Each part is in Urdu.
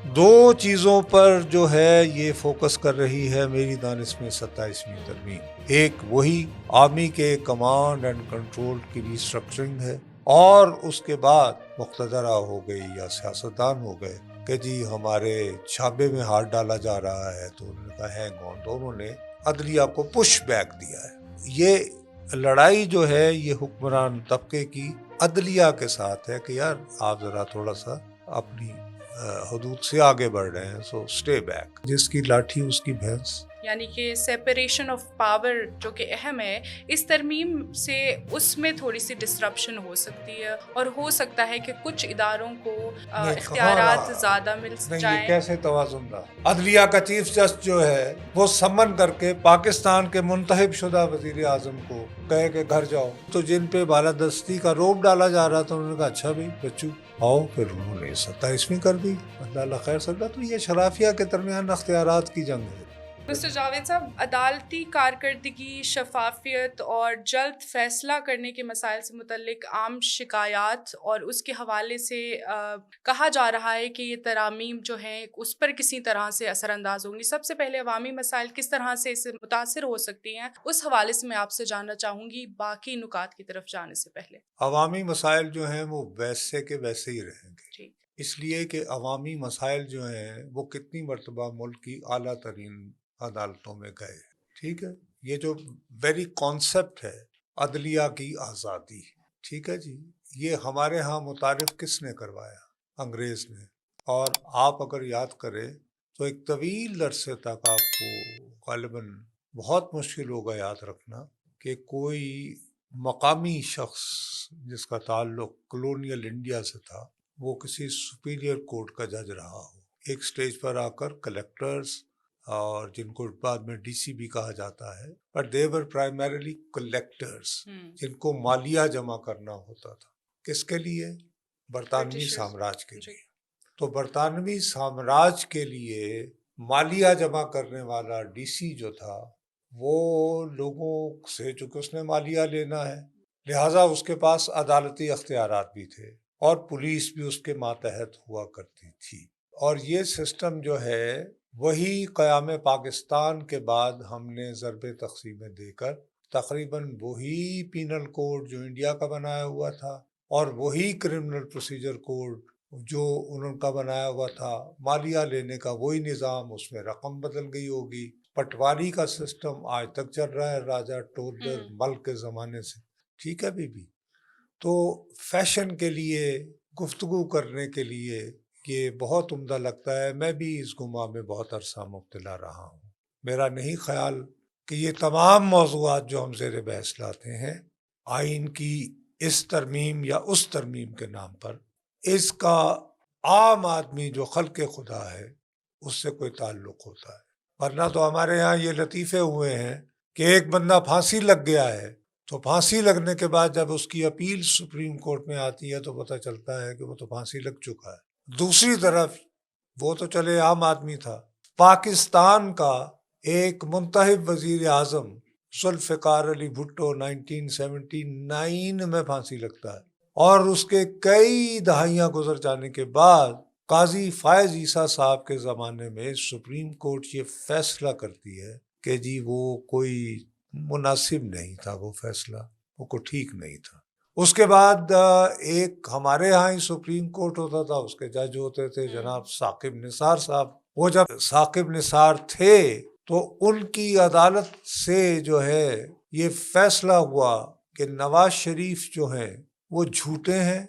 دو چیزوں پر جو ہے یہ فوکس کر رہی ہے میری دانش میں 27ویں ترمیم. ایک وہی آرمی کے کمانڈ اینڈ کنٹرول کی ریسٹرکچرنگ ہے، اور اس کے بعد مقتدرہ ہو گئی یا سیاستدان ہو گئے کہ جی ہمارے چھابے میں ہاتھ ڈالا جا رہا ہے، تو انہوں نے کہا ہینگ آن، تو انہوں نے عدلیہ کو پش بیک دیا ہے. یہ لڑائی جو ہے یہ حکمران طبقے کی عدلیہ کے ساتھ ہے کہ یار آپ ذرا تھوڑا سا اپنی حدود سے آگے بڑھ رہے ہیں، سو اسٹے بیک. جس کی لاٹھی اس کی بھینس. یعنی کہ سیپریشن آف پاور جو کہ اہم ہے، اس ترمیم سے اس میں تھوڑی سی ڈسرپشن ہو سکتی ہے، اور ہو سکتا ہے کہ کچھ اداروں کو اختیارات زیادہ مل جائیں. یہ کیسے توازن رہا؟ عدلیہ کا چیف جسٹس جو ہے وہ سمن کر کے پاکستان کے منتخب شدہ وزیر اعظم کو کہے کہ گھر جاؤ، تو جن پہ بالادستی کا روپ ڈالا جا رہا تھا انہوں نے کہا اچھا بھائی بچو آؤ، پھر انہوں نے 27ویں کر دی. اللہ خیر سکتا. تو یہ شرافیہ کے درمیان اختیارات کی جنگ ہے. مسٹر جاوید صاحب، عدالتی کارکردگی، شفافیت اور جلد فیصلہ کرنے کے مسائل سے متعلق عام شکایات اور اس کے حوالے سے کہا جا رہا ہے کہ یہ ترامیم جو ہیں اس پر کسی طرح سے اثر انداز ہوں گی. سب سے پہلے عوامی مسائل کس طرح سے اس سے متاثر ہو سکتی ہیں، اس حوالے سے میں آپ سے جاننا چاہوں گی، باقی نکات کی طرف جانے سے پہلے. عوامی مسائل جو ہیں وہ ویسے کے ویسے ہی رہیں گے، ٹھیک. اس لیے کہ عوامی مسائل جو ہیں وہ کتنی مرتبہ ملک کی اعلیٰ ترین عدالتوں میں گئے. ٹھیک ہے، یہ جو ویری کانسیپٹ ہے عدلیہ کی آزادی، ٹھیک ہے جی، یہ ہمارے ہاں متعارف کس نے کروایا؟ انگریز نے. اور آپ اگر یاد کریں تو ایک طویل عرصے تک آپ کو غالباً بہت مشکل ہوگا یاد رکھنا کہ کوئی مقامی شخص جس کا تعلق کلونیل انڈیا سے تھا وہ کسی سپیریئر کورٹ کا جج رہا ہو. ایک سٹیج پر آ کر کلیکٹرز، اور جن کو بعد میں ڈی سی بھی کہا جاتا ہے، but they were primarily collectors, جن کو مالیہ جمع کرنا ہوتا تھا. کس کے لیے؟ برطانوی سامراج کے لیے. تو برطانوی سامراج کے لیے مالیہ جمع کرنے والا ڈی سی جو تھا وہ لوگوں سے، چونکہ اس نے مالیہ لینا ہے، لہٰذا اس کے پاس عدالتی اختیارات بھی تھے، اور پولیس بھی اس کے ماتحت ہوا کرتی تھی. اور یہ سسٹم جو ہے وہی قیام پاکستان کے بعد ہم نے ضرب تقسیم دے کر تقریباً وہی پینل کوڈ جو انڈیا کا بنایا ہوا تھا، اور وہی کرمنل پروسیجر کوڈ جو انہوں کا بنایا ہوا تھا، مالیہ لینے کا وہی نظام، اس میں رقم بدل گئی ہوگی. پٹواری کا سسٹم آج تک چل رہا ہے راجہ ٹولدر ملک کے زمانے سے. ٹھیک ہے بی. تو فیشن کے لیے، گفتگو کرنے کے لیے یہ بہت عمدہ لگتا ہے. میں بھی اس گماں میں بہت عرصہ مبتلا رہا ہوں. میرا نہیں خیال کہ یہ تمام موضوعات جو ہم زیر بحث لاتے ہیں آئین کی اس ترمیم یا اس ترمیم کے نام پر، اس کا عام آدمی جو خلق خدا ہے اس سے کوئی تعلق ہوتا ہے. ورنہ تو ہمارے ہاں یہ لطیفے ہوئے ہیں کہ ایک بندہ پھانسی لگ گیا ہے، تو پھانسی لگنے کے بعد جب اس کی اپیل سپریم کورٹ میں آتی ہے تو پتہ چلتا ہے کہ وہ تو پھانسی لگ چکا ہے. دوسری طرف وہ تو چلے عام آدمی تھا، پاکستان کا ایک منتخب وزیر اعظم ذوالفقار علی بھٹو 1979 میں پھانسی لگتا ہے، اور اس کے کئی دہائیاں گزر جانے کے بعد قاضی فائز عیسیٰ صاحب کے زمانے میں سپریم کورٹ یہ فیصلہ کرتی ہے کہ جی وہ کوئی مناسب نہیں تھا، وہ فیصلہ وہ کو ٹھیک نہیں تھا. اس کے بعد ایک ہمارے ہاں ہی سپریم کورٹ ہوتا تھا، اس کے جج ہوتے تھے جناب ثاقب نثار صاحب. وہ جب ثاقب نثار تھے تو ان کی عدالت سے جو ہے یہ فیصلہ ہوا کہ نواز شریف جو ہیں وہ جھوٹے ہیں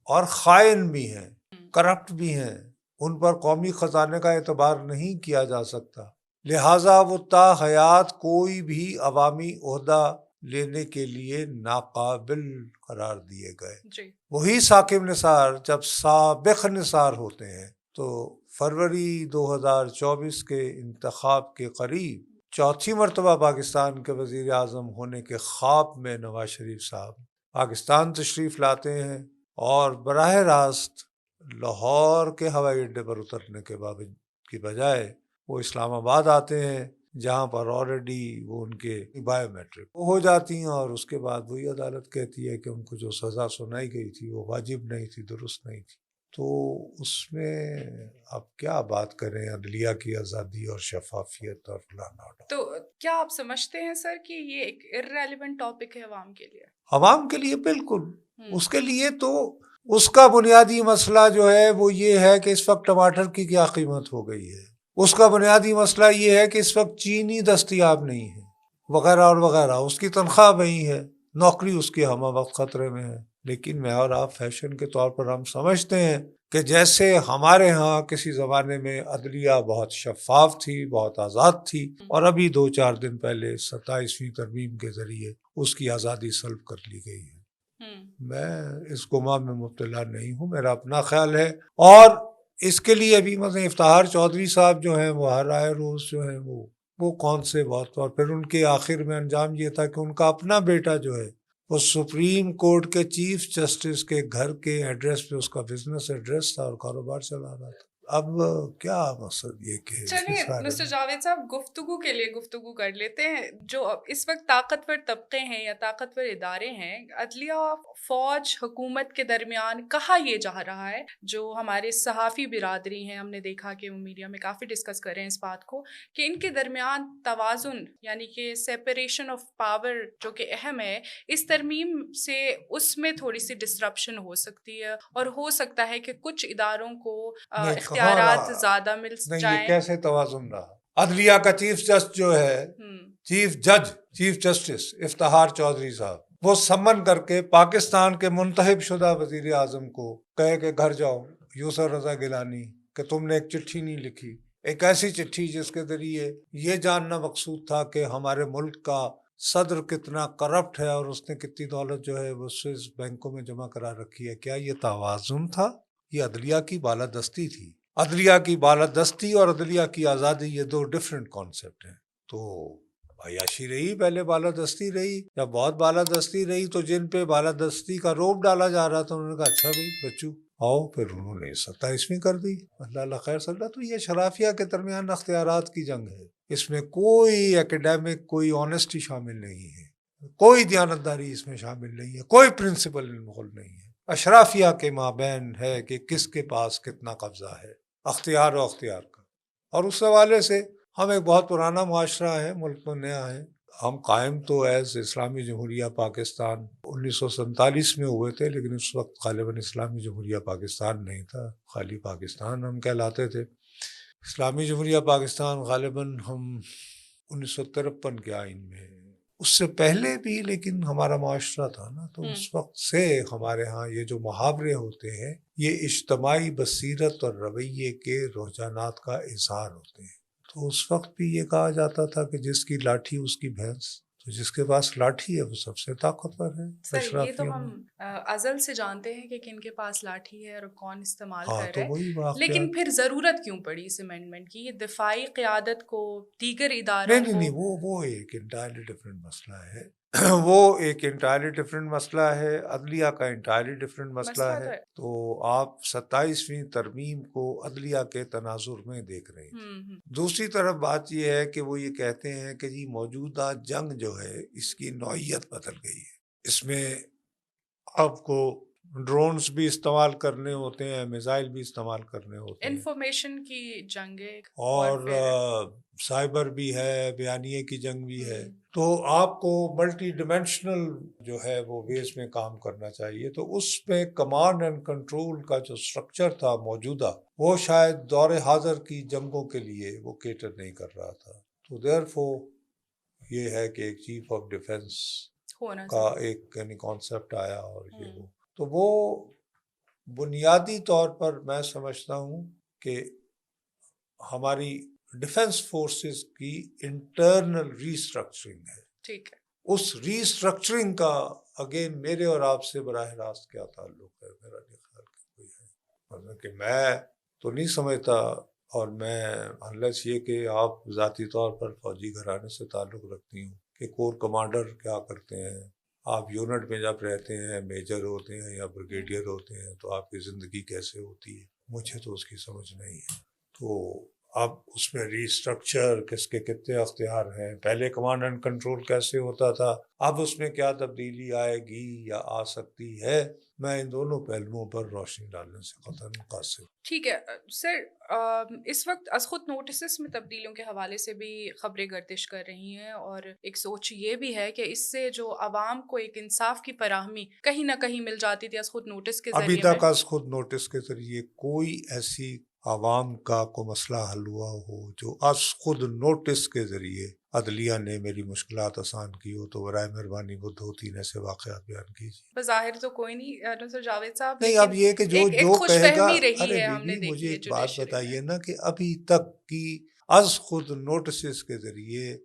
اور خائن بھی ہیں، کرپٹ بھی ہیں، ان پر قومی خزانے کا اعتبار نہیں کیا جا سکتا، لہٰذا وہ تا حیات کوئی بھی عوامی عہدہ لینے کے لیے ناقابل قرار دیے گئے. جی. وہی ثاقب نثار جب سابق نثار ہوتے ہیں تو فروری 2024 کے انتخاب کے قریب چوتھی مرتبہ پاکستان کے وزیر اعظم ہونے کے خواب میں نواز شریف صاحب پاکستان تشریف لاتے ہیں، اور براہ راست لاہور کے ہوائی اڈے پر اترنے کے بجائے وہ اسلام آباد آتے ہیں، جہاں پر آلریڈی وہ ان کے بایو میٹرک ہو جاتی ہیں، اور اس کے بعد وہی عدالت کہتی ہے کہ ان کو جو سزا سنائی گئی تھی وہ واجب نہیں تھی، درست نہیں تھی. تو اس میں اب کیا بات کریں عدلیہ کی آزادی اور شفافیت اور فلانا. تو کیا آپ سمجھتے ہیں سر کہ یہ ایک irrelevant ٹاپک ہے عوام کے لیے؟ عوام کے لیے بالکل. اس کے لیے تو اس کا بنیادی مسئلہ جو ہے وہ یہ ہے کہ اس وقت ٹماٹر کی کیا قیمت ہو گئی ہے. اس کا بنیادی مسئلہ یہ ہے کہ اس وقت چینی دستیاب نہیں ہے وغیرہ اور وغیرہ. اس کی تنخواہ وہی ہے, نوکری اس کی ہمہ وقت خطرے میں ہے. لیکن میں اور آپ فیشن کے طور پر ہم سمجھتے ہیں کہ جیسے ہمارے ہاں کسی زمانے میں عدلیہ بہت شفاف تھی, بہت آزاد تھی, اور ابھی 2-4 دن پہلے 27ویں ترمیم کے ذریعے اس کی آزادی سلب کر لی گئی ہے. میں اس گمان میں مبتلا نہیں ہوں, میرا اپنا خیال ہے. اور اس کے لیے ابھی مثلا افتخار چودھری صاحب جو ہیں وہ ہر آئے روز جو ہیں وہ کون سے بہت, اور پھر ان کے آخر میں انجام یہ تھا کہ ان کا اپنا بیٹا جو ہے وہ سپریم کورٹ کے چیف جسٹس کے گھر کے ایڈریس پہ اس کا بزنس ایڈریس تھا اور کاروبار چلا رہا تھا. اب کیا مقصد یہ کہ چلیے مسٹر جاوید صاحب, گفتگو کے لیے گفتگو کر لیتے ہیں. جو اس وقت طاقتور طبقے ہیں یا طاقتور ادارے ہیں, عدلیہ, فوج, حکومت کے درمیان کہا یہ جا رہا ہے, جو ہمارے صحافی برادری ہیں, ہم نے دیکھا کہ وہ میڈیا میں کافی ڈسکس کر رہے ہیں اس بات کو کہ ان کے درمیان توازن یعنی کہ سیپریشن آف پاور جو کہ اہم ہے, اس ترمیم سے اس میں تھوڑی سی ڈسرپشن ہو سکتی ہے, اور ہو سکتا ہے کہ کچھ اداروں کو اختیارات زیادہ مل نہیں. جائیں. یہ کیسے توازن رہا؟ عدلیہ کا چیف جسٹ جو ہے, چیف جسٹس افتخار چودھری صاحب, وہ سمن کر کے پاکستان کے منتخب شدہ وزیر اعظم کو کہے کہ گھر جاؤ, یوسر رضا گیلانی, کہ تم نے ایک چٹھی نہیں لکھی, ایک ایسی چٹھی جس کے ذریعے یہ جاننا مقصود تھا کہ ہمارے ملک کا صدر کتنا کرپٹ ہے اور اس نے کتنی دولت جو ہے وہ سوئس بینکوں میں جمع کرا رکھی ہے. کیا یہ توازن تھا؟ یہ عدلیہ کی بالادستی تھی. عدلیہ کی بالادستی اور عدلیہ کی آزادی یہ دو ڈفرینٹ کانسیپٹ ہیں. تو عیاشی رہی, پہلے بالادستی رہی, جب بہت بالادستی رہی تو جن پہ بالادستی کا روب ڈالا جا رہا تھا انہوں نے کہا اچھا بھائی بچو آؤ, پھر انہوں نے 27ویں کر دی. اللہ خیر صلی اللہ. تو یہ شرافیہ کے درمیان اختیارات کی جنگ ہے, اس میں کوئی ایکیڈیمک, کوئی آنیسٹی شامل نہیں ہے, کوئی دیانتداری اس میں شامل نہیں ہے, کوئی پرنسپل انوالو نہیں ہے. اشرافیہ کے مابین ہے کہ کس کے پاس کتنا قبضہ ہے اختیار و اختیار کا. اور اس حوالے سے ہم ایک بہت پرانا معاشرہ ہے, ملک میں نیا ہے. ہم قائم تو ایز اسلامی جمہوریہ پاکستان 1947 میں ہوئے تھے, لیکن اس وقت غالباً اسلامی جمہوریہ پاکستان نہیں تھا, خالی پاکستان ہم کہلاتے تھے. اسلامی جمہوریہ پاکستان غالباً ہم 1953 کے آئین میں, اس سے پہلے بھی لیکن ہمارا معاشرہ تھا نا, تو اس وقت سے ہمارے ہاں یہ جو محاورے ہوتے ہیں یہ اجتماعی بصیرت اور رویے کے رجحانات کا اظہار ہوتے ہیں. تو اس وقت بھی یہ کہا جاتا تھا کہ جس کی لاٹھی اس کی بھینس, تو جس کے پاس لاٹھی ہے وہ سب سے طاقتور ہے. سر یہ تو ہم ازل سے جانتے ہیں کہ کن کے پاس لاٹھی ہے اور کون استعمال کر رہا ہے, لیکن پھر ضرورت کیوں پڑی اس امینڈمنٹ کی؟ یہ دفاعی قیادت کو دیگر اداروں کو نہیں, وہ ایک انٹائرلی ڈفرینٹ مسئلہ ہے. وہ ایک انٹائرلی ڈفرینٹ مسئلہ ہے, عدلیہ کا انٹائرلی ڈفرینٹ مسئلہ ہے. تو آپ 27ویں ترمیم کو عدلیہ کے تناظر میں دیکھ رہے ہیں. دوسری طرف بات یہ ہے کہ وہ یہ کہتے ہیں کہ جی موجودہ جنگ جو ہے اس کی نوعیت بدل گئی ہے, اس میں آپ کو ڈرونز بھی استعمال کرنے ہوتے ہیں, میزائل بھی استعمال کرنے ہوتے ہیں, انفارمیشن کی جنگ ہے, اور سائبر بھی ہے, بیانیے کی جنگ بھی ہے. تو آپ کو ملٹی ڈیمینشنل جو ہے وہ ویز میں کام کرنا چاہیے. تو اس میں کمانڈ اینڈ کنٹرول کا جو سٹرکچر تھا موجودہ, وہ شاید دور حاضر کی جنگوں کے لیے وہ کیٹر نہیں کر رہا تھا. تو دیئرفور یہ ہے کہ ایک چیف آف ڈیفense کا ایک یعنی کانسیپٹ آیا, اور یہ تو وہ بنیادی طور پر میں سمجھتا ہوں کہ ہماری ڈیفنس فورسز کی انٹرنل ری اسٹرکچرنگ ہے. ٹھیک ہے. اس ری اسٹرکچرنگ کا اگین میرے اور آپ سے براہ راست کیا تعلق ہے؟ میرا نہیں خیال کہ کوئی ہے. مطلب کہ میں تو نہیں سمجھتا, اور میں انلیس یہ کہ آپ ذاتی طور پر فوجی گھرانے سے تعلق رکھتی ہوں کہ کور کمانڈر کیا کرتے ہیں, آپ یونٹ میں جب رہتے ہیں میجر ہوتے ہیں یا بریگیڈیئر ہوتے ہیں تو آپ کی زندگی کیسے ہوتی ہے, مجھے تو اس کی سمجھ نہیں ہے. تو اب اس میں ریسٹرکچر کس کے کتنے اختیار ہیں، پہلے کمانڈ اینڈ کنٹرول کیسے ہوتا تھا، اب اس میں کیا تبدیلی آئے گی یا آ سکتی ہے، میں ان دونوں پہلوؤں پر روشنی ڈالنے سے قطعاً قاصر۔ ٹھیک ہے سر، اس وقت از خود نوٹسز میں تبدیلیوں کے حوالے سے بھی خبریں گردش کر رہی ہیں، اور ایک سوچ یہ بھی ہے کہ اس سے جو عوام کو ایک انصاف کی فراہمی کہیں نہ کہیں مل جاتی تھی از خود نوٹس کے ابھی ذریعے تک از خود نوٹس کے ذریعے کوئی ایسی عوام کا کوئی مسئلہ حل ہوا ہو جو از خود نوٹس کے ذریعے عدلیہ نے میری مشکلات آسان کی ہو تو برائے مہربانی وہ 2-3 ایسے واقعات بیان کیجیے۔ بظاہر تو کوئی نہیں نصر جاوید صاحب، نہیں، لیکن اب یہ کہ ایک جو خوش کہے گا، فہمی رہی ارے ہے، ہم نے بیوی دیکھی مجھے ہے ایک بات جوڈیشری بتائیے میں۔ نا کہ ابھی تک کی از خود نوٹسز کے ذریعے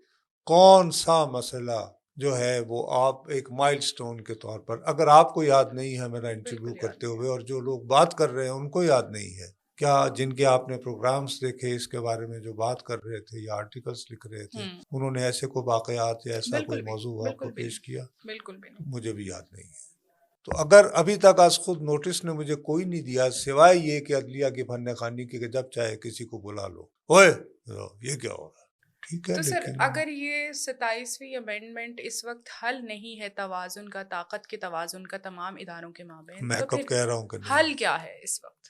کون سا مسئلہ جو ہے وہ آپ ایک مائل سٹون کے طور پر، اگر آپ کو یاد نہیں ہے میرا انٹرویو بالکل یاد کرتے نہیں ہوئے اور جو لوگ بات کر رہے ہیں ان کو یاد نہیں ہے کیا، جن کے آپ نے پروگرامز دیکھے اس کے بارے میں جو بات کر رہے تھے یا آرٹیکلز لکھ رہے تھے، انہوں نے ایسے کوئی واقعات یا ایسا کوئی بالکل بھی، موضوع آپ کو بالکل بھی پیش نہیں، کیا؟ بالکل بھی نہیں۔ مجھے بھی یاد نہیں ہے۔ تو اگر ابھی تک از خود نوٹس نے مجھے کوئی نہیں دیا سوائے یہ کہ عدلیہ کی فن خوانی کی کہ جب چاہے کسی کو بلا لو، اوئے یہ کیا ہو رہا ہے، ٹھیک ہے، تو سر لیکن اگر یہ 27ویں امینڈمنٹ اس وقت حل نہیں ہے توازن کا، طاقت کے توازن کا تمام اداروں کے مابین، میں تو کب پھر کہہ رہا ہوں کہ نہیں، حل کیا ہے اس وقت؟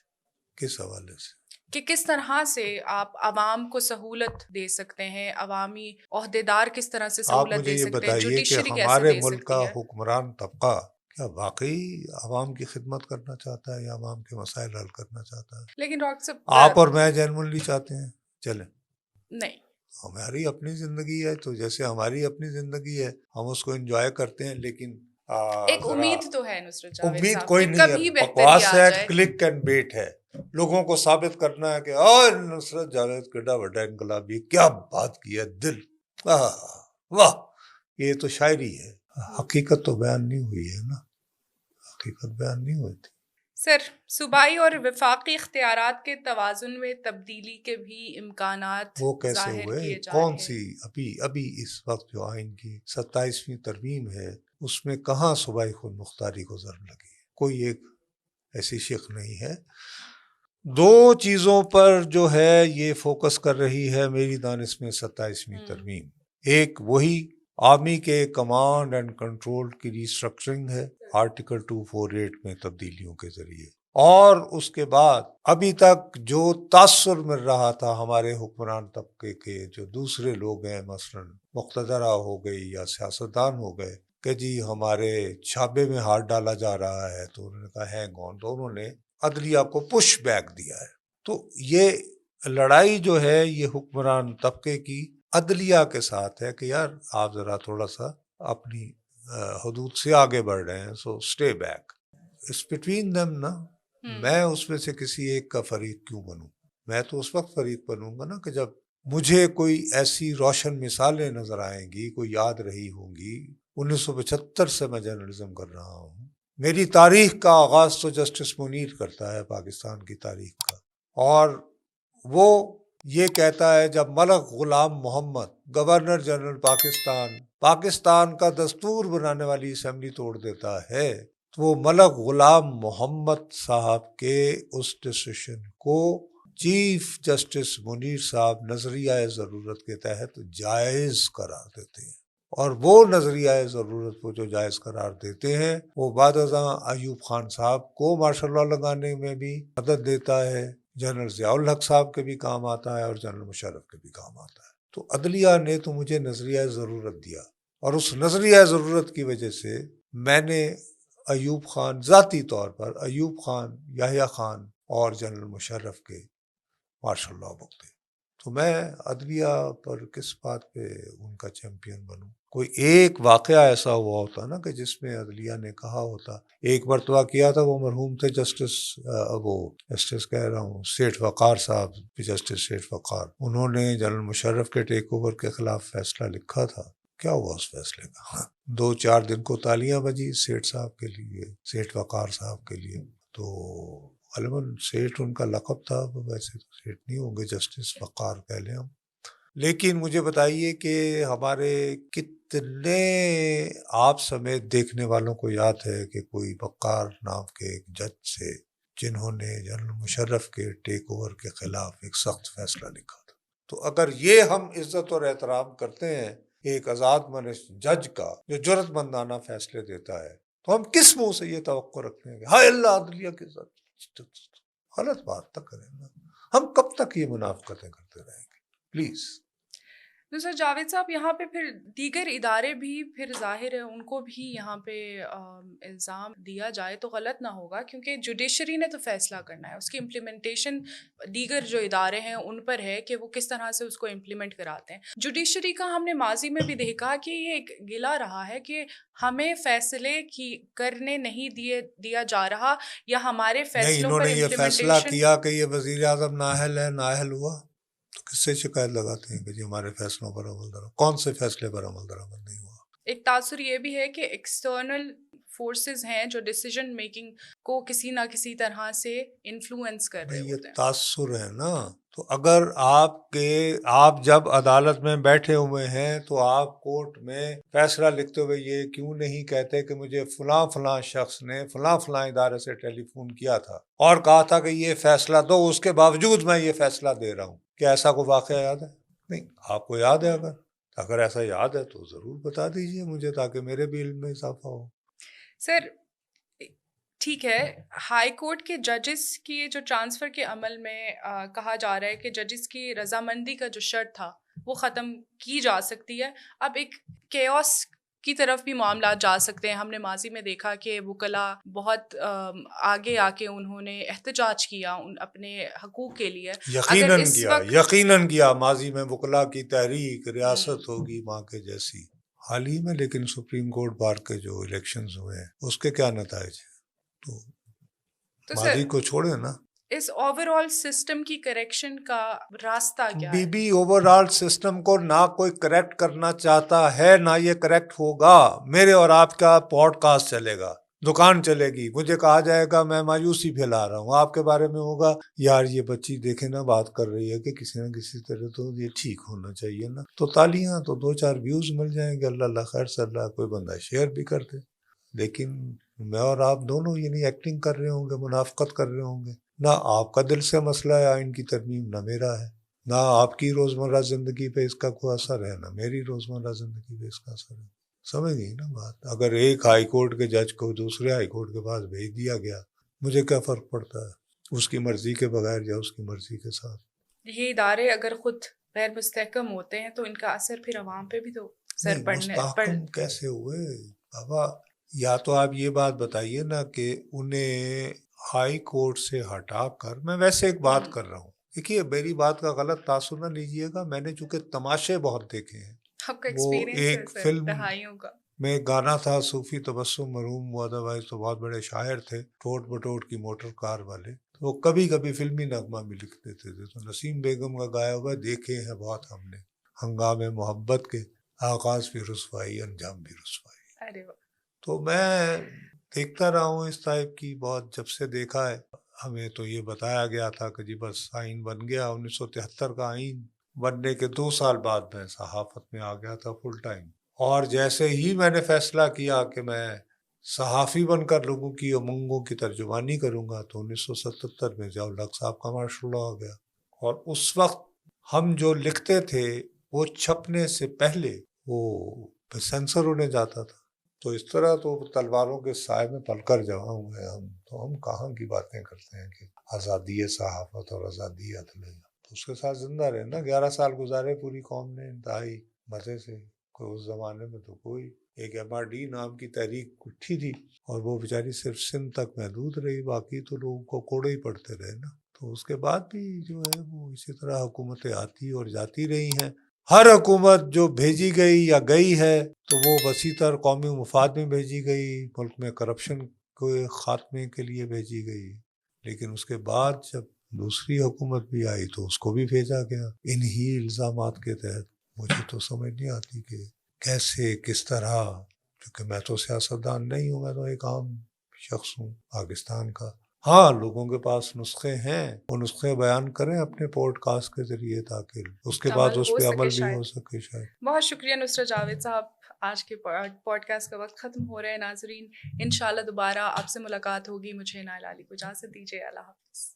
کس حوالے سے؟ کہ کس طرح سے آپ عوام کو سہولت دے سکتے ہیں، عوامی عہدیدار کس طرح سے آپ سہولت مجھے دے یہ سکتے ہیں، بتائیے کہ جوڈیشری کیسے ہمارے دے ملک کا سکتی ہے؟ حکمران طبقہ کیا واقعی عوام کی خدمت کرنا چاہتا ہے یا عوام کے مسائل حل کرنا چاہتا ہے؟ لیکن ڈاکٹر آپ صاحب اور میں جنرلی چاہتے ہیں، چلیں نہیں، ہماری اپنی زندگی ہے تو جیسے ہماری اپنی زندگی ہے ہم اس کو انجوائے کرتے ہیں، لیکن ایک ذرا امید تو ہے نصرت جاوید امید صاحب کوئی کہ نہیں ہے، کبھی بہتری بکواس آ ہے، جائے۔ کلک اینڈ بیٹ ہے، لوگوں کو ثابت کرنا ہے کہ اور نصرت جاوید کیڈا بڑا انقلابی، کیا بات کی ہے، دل واہ، یہ تو شاعری ہے، حقیقت تو بیان نہیں ہوئی ہے نا، حقیقت بیان نہیں ہوئی تھی۔ سر، صوبائی اور وفاقی اختیارات کے توازن میں تبدیلی کے بھی امکانات وہ کیسے ظاہر ہوئے؟ کیے جا کون رہے سی ہیں۔ ابھی اس وقت جو آئین کی 27ویں ترمیم ہے اس میں کہاں صوبائی خود مختاری کو ضرب لگی ہے؟ کوئی ایک ایسی شق نہیں ہے۔ دو چیزوں پر جو ہے یہ فوکس کر رہی ہے میری دانش میں 27ویں ترمیم، ایک وہی آرمی کے کمانڈ اینڈ کنٹرول کی ریسٹرکچرنگ ہے آرٹیکل 248 میں تبدیلیوں کے ذریعے، اور اس کے بعد ابھی تک جو تاثر مل رہا تھا ہمارے حکمران طبقے کے جو دوسرے لوگ ہیں، مثلا مقتدرہ ہو گئی یا سیاستدان ہو گئے، کہ جی ہمارے چھابے میں ہاتھ ڈالا جا رہا ہے، تو انہوں نے کہا ہے کون، تو انہوں نے عدلیہ کو پش بیک دیا ہے۔ تو یہ لڑائی جو ہے یہ حکمران طبقے کی عدلیہ کے ساتھ ہے کہ یار آپ ذرا تھوڑا سا اپنی حدود سے آگے بڑھ رہے ہیں، so stay back, it's between them نا۔ میں اس میں سے کسی ایک کا فریق کیوں بنوں؟ میں تو اس وقت فریق بنوں گا نا کہ جب مجھے کوئی ایسی روشن مثالیں نظر آئیں گی، کوئی یاد رہی ہوں گی۔ 1975 سے میں جرنلزم کر رہا ہوں، میری تاریخ کا آغاز تو جسٹس منیر کرتا ہے پاکستان کی تاریخ کا، اور وہ یہ کہتا ہے جب ملک غلام محمد گورنر جنرل پاکستان کا دستور بنانے والی اسمبلی توڑ دیتا ہے، تو وہ ملک غلام محمد صاحب کے اس ڈیسیشن کو چیف جسٹس منیر صاحب نظریہ ضرورت کے تحت جائز قرار دیتے ہیں، اور وہ نظریہ ضرورت کو جو جائز قرار دیتے ہیں وہ بعد ازاں ایوب خان صاحب کو مارشل لاء لگانے میں بھی مدد دیتا ہے، جنرل ضیاء الحق صاحب کے بھی کام آتا ہے اور جنرل مشرف کے بھی کام آتا ہے۔ تو عدلیہ نے تو مجھے نظریہ ضرورت دیا، اور اس نظریہ ضرورت کی وجہ سے میں نے ایوب خان، ذاتی طور پر ایوب خان، یحییٰ خان اور جنرل مشرف کے مارشل لاء بک دے۔ تو میں عدلیہ پر کس بات پہ ان کا چیمپئن بنوں؟ کوئی ایک واقعہ ایسا ہوا ہوتا نا کہ جس میں عدلیہ نے کہا ہوتا، ایک مرتبہ کیا تھا، وہ مرحوم تھے جسٹس کہہ رہا ہوں سیٹھ وقار صاحب، جسٹس سیٹھ وقار، انہوں نے جنرل مشرف کے ٹیک اوور کے خلاف فیصلہ لکھا تھا۔ کیا ہوا اس فیصلے کا؟ 2-4 دن کو تالیاں بجی سیٹھ صاحب کے لیے، سیٹھ وقار صاحب کے لیے۔ تو غالباً سیٹھ ان کا لقب تھا، ویسے تو سیٹھ نہیں ہوں گے، جسٹس وقار کہہ لیں ہم۔ لیکن مجھے بتائیے کہ ہمارے کتنے آپ سمیت دیکھنے والوں کو یاد ہے کہ کوئی وقار نام کے ایک جج سے جنہوں نے جنرل مشرف کے ٹیک اوور کے خلاف ایک سخت فیصلہ لکھا تھا؟ تو اگر یہ ہم عزت اور احترام کرتے ہیں ایک آزاد منش جج کا جو جرت مندانہ فیصلے دیتا ہے، تو ہم کس منہ سے یہ توقع رکھتے ہیں کہ ہائے اللہ عدلیہ کے ساتھ؟ غلط بات تک کریں نا. ہم کب تک یہ منافقتیں کرتے رہیں گے؟ پلیز. دوسرا جاوید صاحب، یہاں پہ پھر دیگر ادارے بھی پھر ظاہر ہے ان کو بھی یہاں پہ الزام دیا جائے تو غلط نہ ہوگا، کیونکہ جوڈیشری نے تو فیصلہ کرنا ہے، اس کی امپلیمنٹیشن دیگر جو ادارے ہیں ان پر ہے کہ وہ کس طرح سے اس کو امپلیمنٹ کراتے ہیں. جوڈیشری کا ہم نے ماضی میں بھی دیکھا کہ یہ ایک گلہ رہا ہے کہ ہمیں فیصلے کرنے نہیں دیا جا رہا، یا ہمارے نہیں، فیصلوں انہوں پر نے یہ فیصلہ امپلیمنٹیشن. کیا کہ یہ وزیر اعظم نااہل ہے، نااہل ہوا تو کس سے شکایت لگاتے ہیں کہ جی ہمارے فیصلوں پر عمل درآمد؟ کون سے فیصلے پر عمل درآمد نہیں ہوا؟ ایک تاثر یہ بھی ہے کہ ایکسٹرنل فورسز ہیں جو ڈیسیجن میکنگ کو کسی نہ کسی طرح سے انفلوئنس کر رہے بھئی یہ ہوتے ہیں. تاثر ہے نا. تو اگر آپ جب عدالت میں بیٹھے ہوئے ہیں تو آپ کورٹ میں فیصلہ لکھتے ہوئے یہ کیوں نہیں کہتے کہ مجھے فلاں فلاں شخص نے فلاں فلاں ادارے سے ٹیلی فون کیا تھا اور کہا تھا کہ یہ فیصلہ دو، اس کے باوجود میں یہ فیصلہ دے رہا ہوں. کیا ایسا کوئی واقعہ یاد ہے؟ نہیں. آپ کو یاد ہے؟ اگر ایسا یاد ہے تو ضرور بتا دیجئے مجھے تاکہ میرے بھی علم میں اضافہ ہو. سر ٹھیک ہے، ہائی کورٹ کے ججز کی جو ٹرانسفر کے عمل میں کہا جا رہا ہے کہ ججز کی رضامندی کا جو شرط تھا وہ ختم کی جا سکتی ہے. اب ایک کیوس کی طرف بھی معاملات جا سکتے ہیں. ہم نے ماضی میں دیکھا کہ وکلاء بہت آگے آ کے انہوں نے احتجاج کیا اپنے حقوق کے لیے. اگر اس وقت یقیناً کیا ماضی میں وکلاء کی تحریک ریاست ہوگی ماں کے جیسی. حال ہی میں لیکن سپریم کورٹ بار کے جو الیکشنز ہوئے ہیں اس کے کیا نتائج ہیں؟ تو سر ماضی کو چھوڑے نا. اس اوور آل سسٹم کی کریکشن کا راستہ کیا ہے؟ بی اوور آل سسٹم کو نہ کوئی کریکٹ کرنا چاہتا ہے نہ یہ کریکٹ ہوگا. میرے اور آپ کا پوڈ کاسٹ چلے گا، دکان چلے گی، مجھے کہا جائے گا میں مایوسی پھیلا رہا ہوں، آپ کے بارے میں ہوگا یار یہ بچی دیکھے نا بات کر رہی ہے کہ کسی نہ کسی طرح تو یہ ٹھیک ہونا چاہیے نا. تو تالیاں تو 2-4 ویوز مل جائیں گے، اللہ اللہ خیر صلی اللہ، کوئی بندہ شیئر بھی کر دے. لیکن میں اور آپ دونوں یعنی ایکٹنگ کر رہے ہوں گے، منافقت کر رہے ہوں گے. نہ آپ کا دل سے مسئلہ ہے آئین کی ترمیم، نہ میرا ہے. نہ آپ کی روزمرہ زندگی پہ اس کا کوئی اثر ہے، نہ میری روزمرہ زندگی پہ اس کا اثر ہے. سمجھ گئی نا بات؟ اگر ایک ہائی کورٹ کے جج کو دوسرے ہائی کورٹ کے پاس بھیج دیا گیا، مجھے کیا فرق پڑتا ہے؟ اس کی مرضی کے بغیر یا اس کی مرضی کے ساتھ. یہ ادارے اگر خود غیر مستحکم ہوتے ہیں تو ان کا اثر پھر عوام پہ بھی تو سر نہیں، پڑنے پر. مستحکم کیسے ہوئے بابا؟ یا تو آپ یہ بات بتائیے نا کہ انہیں ہائی کورٹ سے ہٹا کر، میں ویسے ایک بات کر رہا ہوں، دیکھیے میری بات کا غلط تاثر نہ لیجیے گا، میں نے چونکہ تماشے بہت دیکھے ہیں. آپ کا وہ ایکسپیرینس ہے ایک سر فلم دہائیوں کا. میں گانا تھا صوفی تبسم مرحوم، وہ ادروائز تو بہت بڑے شاعر تھے، ٹوٹ بٹوٹ کی موٹر کار والے. تو وہ کبھی کبھی فلمی نغمہ بھی لکھ دیتے تھے. تو نسیم بیگم کا گایا ہوا دیکھے ہیں بہت ہم نے، ہنگام محبت کے آغاز بھی رسوائی انجام بھی رسوائی. ارے واہ. تو میں دیکھتا رہا ہوں اس ٹائپ کی بہت، جب سے دیکھا ہے. ہمیں تو یہ بتایا گیا تھا کہ جی بس آئین بن گیا، 1973 کا آئین بننے کے 2 سال بعد میں صحافت میں آ گیا تھا فل ٹائم. اور جیسے ہی میں نے فیصلہ کیا کہ میں صحافی بن کر لوگوں کی امنگوں کی ترجمانی کروں گا، تو 1977 میں ضیاء الحق صاحب کا مارشل لاء ہو گیا. اور اس وقت ہم جو لکھتے تھے وہ چھپنے سے پہلے وہ سینسر ہونے جاتا تھا. تو اس طرح تو تلواروں کے سائے میں پل کر جمع ہوئے ہم. تو ہم کہاں کی باتیں کرتے ہیں کہ آزادی صحافت اور آزادی عدلیہ. تو اس کے ساتھ زندہ رہے نا. 11 سال گزارے پوری قوم نے انتہائی مزے سے. کوئی اس زمانے میں تو کوئی ایک MRD نام کی تحریک اٹھی تھی اور وہ بیچاری صرف سندھ تک محدود رہی، باقی تو لوگوں کو کوڑے ہی پڑتے رہے نا. تو اس کے بعد بھی جو ہے وہ اسی طرح حکومتیں آتی اور جاتی رہی ہیں. ہر حکومت جو بھیجی گئی یا گئی ہے تو وہ وسیع تر قومی مفاد میں بھیجی گئی، ملک میں کرپشن کے خاتمے کے لیے بھیجی گئی. لیکن اس کے بعد جب دوسری حکومت بھی آئی تو اس کو بھی بھیجا گیا انہی الزامات کے تحت. مجھے تو سمجھ نہیں آتی کہ کیسے کس طرح، کیونکہ میں تو سیاستدان نہیں ہوں، میں تو ایک عام شخص ہوں پاکستان کا. ہاں لوگوں کے پاس نسخے ہیں، وہ نسخے بیان کریں اپنے پوڈ کاسٹ کے ذریعے تاکہ اس کے بعد اس پہ عمل بھی ہو سکے شاید. بہت شکریہ نصرت جاوید صاحب. آج کے پوڈ کاسٹ کا وقت ختم ہو رہا ہے. ناظرین انشاءاللہ دوبارہ آپ سے ملاقات ہوگی. مجھے نائلہ علی کو اجازت دیجیے. اللہ حافظ.